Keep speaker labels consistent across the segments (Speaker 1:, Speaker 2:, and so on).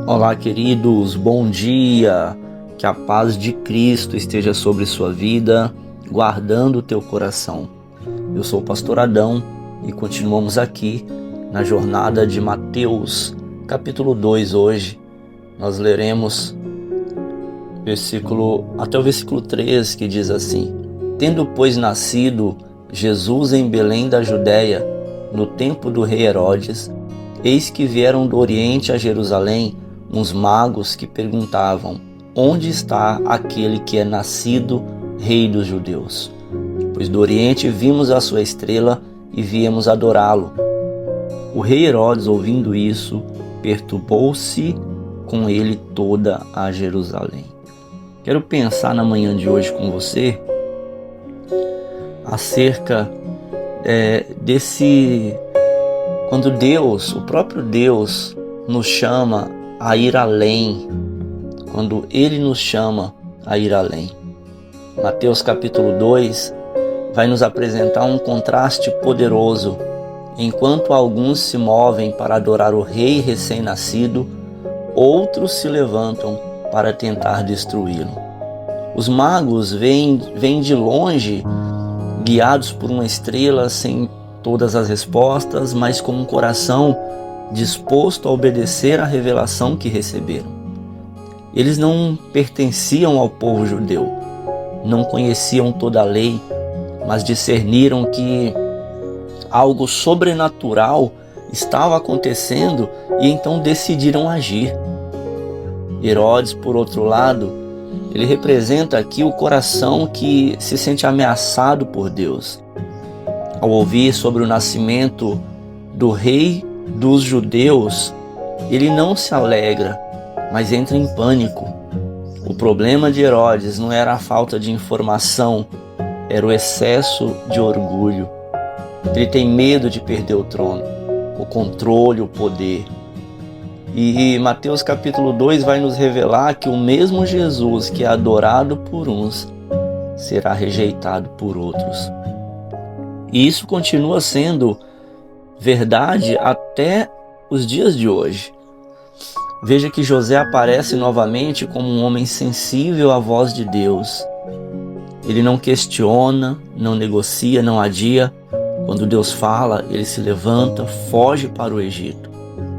Speaker 1: Olá, queridos, bom dia, que a paz de Cristo esteja sobre sua vida, guardando o teu coração. Eu sou o pastor Adão e continuamos aqui na jornada de Mateus, capítulo 2 hoje. Nós leremos até o versículo 3, que diz assim: Tendo, pois, nascido Jesus em Belém da Judéia, no tempo do rei Herodes, eis que vieram do Oriente a Jerusalém uns magos que perguntavam: onde está aquele que é nascido rei dos judeus? Pois do Oriente vimos a sua estrela e viemos adorá-lo. O rei Herodes, ouvindo isso, perturbou-se com ele toda a Jerusalém. Quero pensar na manhã de hoje com você acerca quando Deus, o próprio Deus, nos chama a ir além, quando Ele nos chama a ir além. Mateus capítulo 2 vai nos apresentar um contraste poderoso. Enquanto alguns se movem para adorar o rei recém-nascido, outros se levantam para tentar destruí-lo. Os magos vêm de longe, guiados por uma estrela, sem todas as respostas, mas com um coração disposto a obedecer à revelação que receberam. Eles não pertenciam ao povo judeu, não conheciam toda a lei, mas discerniram que algo sobrenatural estava acontecendo e então decidiram agir. Herodes, por outro lado, ele representa aqui o coração que se sente ameaçado por Deus. Ao ouvir sobre o nascimento do rei dos judeus, ele não se alegra, mas entra em pânico. O problema de Herodes não era a falta de informação, era o excesso de orgulho. Ele tem medo de perder o trono, o controle, o poder. E Mateus capítulo 2 vai nos revelar que o mesmo Jesus que é adorado por uns será rejeitado por outros. E isso continua sendo verdade até os dias de hoje. Veja que José aparece novamente como um homem sensível à voz de Deus. Ele não questiona, não negocia, não adia. Quando Deus fala, ele se levanta, foge para o Egito,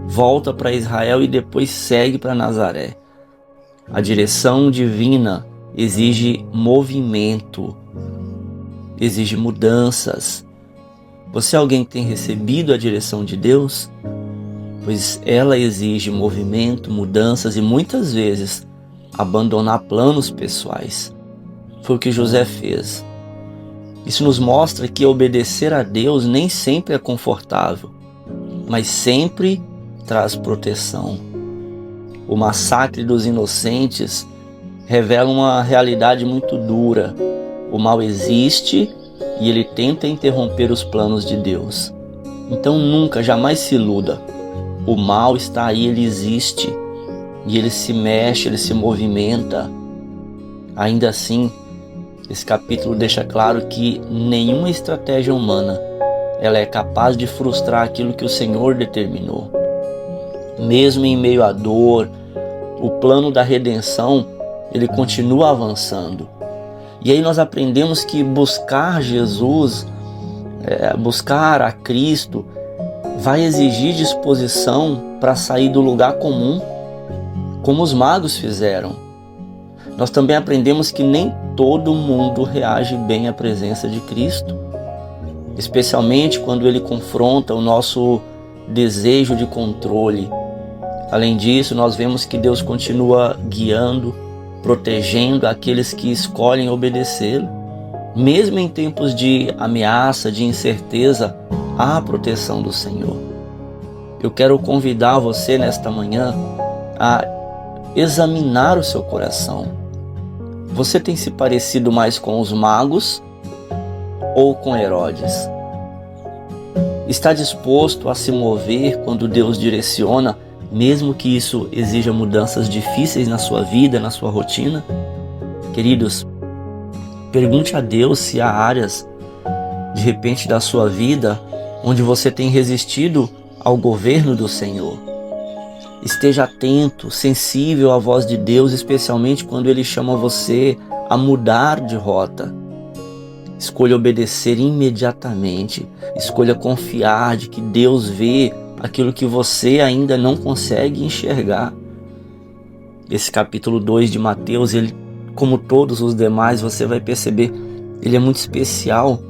Speaker 1: volta para Israel e depois segue para Nazaré. A direção divina exige movimento, exige mudanças. Você é alguém que tem recebido a direção de Deus? Pois ela exige movimento, mudanças e muitas vezes abandonar planos pessoais. Foi o que José fez. Isso nos mostra que obedecer a Deus nem sempre é confortável, mas sempre traz proteção. O massacre dos inocentes revela uma realidade muito dura. O mal existe e ele tenta interromper os planos de Deus. Então nunca, jamais se iluda. O mal está aí, ele existe. E ele se mexe, ele se movimenta. Ainda assim, esse capítulo deixa claro que nenhuma estratégia humana ela é capaz de frustrar aquilo que o Senhor determinou. Mesmo em meio à dor, o plano da redenção, ele continua avançando. E aí nós aprendemos que buscar Jesus, buscar a Cristo, vai exigir disposição para sair do lugar comum, como os magos fizeram. Nós também aprendemos que nem todo mundo reage bem à presença de Cristo, especialmente quando ele confronta o nosso desejo de controle. Além disso, nós vemos que Deus continua guiando, protegendo aqueles que escolhem obedecê-lo. Mesmo em tempos de ameaça, de incerteza, há a proteção do Senhor. Eu quero convidar você nesta manhã a examinar o seu coração. Você tem se parecido mais com os magos ou com Herodes? Está disposto a se mover quando Deus direciona, mesmo que isso exija mudanças difíceis na sua vida, na sua rotina? Queridos, Pergunte a Deus se há áreas, de repente, da sua vida onde você tem resistido ao governo do Senhor. Esteja atento, sensível à voz de Deus, especialmente quando Ele chama você a mudar de rota. Escolha obedecer imediatamente. Escolha confiar de que Deus vê aquilo que você ainda não consegue enxergar. Esse capítulo 2 de Mateus, ele, como todos os demais, você vai perceber, ele é muito especial,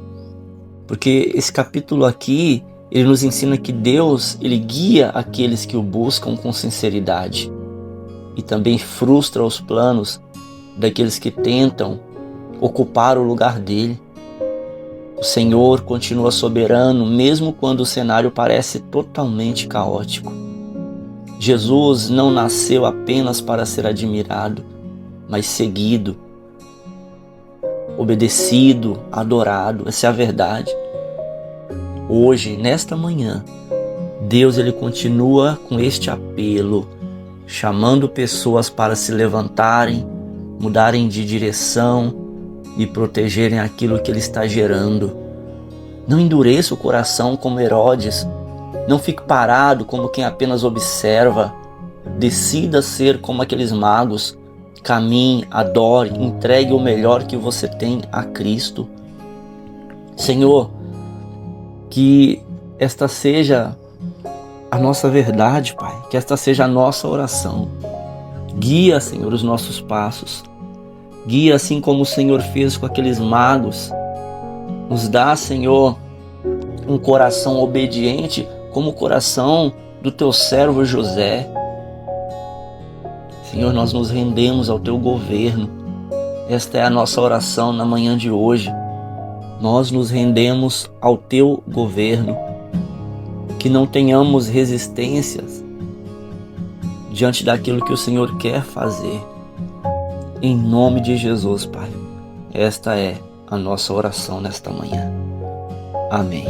Speaker 1: porque esse capítulo aqui, ele nos ensina que Deus, ele guia aqueles que o buscam com sinceridade e também frustra os planos daqueles que tentam ocupar o lugar dele. O Senhor continua soberano, mesmo quando o cenário parece totalmente caótico. Jesus não nasceu apenas para ser admirado, mas seguido, obedecido, adorado. Essa é a verdade. Hoje, nesta manhã, Deus ele continua com este apelo, chamando pessoas para se levantarem, mudarem de direção e protegerem aquilo que Ele está gerando. Não endureça o coração como Herodes. Não fique parado como quem apenas observa. Decida ser como aqueles magos. Caminhe, adore, entregue o melhor que você tem a Cristo. Senhor, que esta seja a nossa verdade, Pai. Que esta seja a nossa oração. Guia, Senhor, os nossos passos. Guia assim como o Senhor fez com aqueles magos. Nos dá, Senhor, um coração obediente como o coração do teu servo José. Senhor, nós nos rendemos ao teu governo. Esta é a nossa oração na manhã de hoje. Nós nos rendemos ao teu governo. Que não tenhamos resistências diante daquilo que o Senhor quer fazer. Em nome de Jesus, Pai. Esta é a nossa oração nesta manhã. Amém.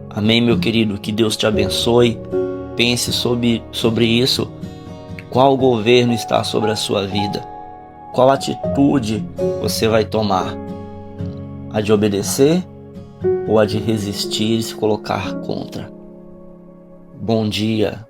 Speaker 1: Amém, meu querido. Que Deus te abençoe. Pense sobre isso. Qual governo está sobre a sua vida? Qual atitude você vai tomar? A de obedecer ou a de resistir e se colocar contra? Bom dia.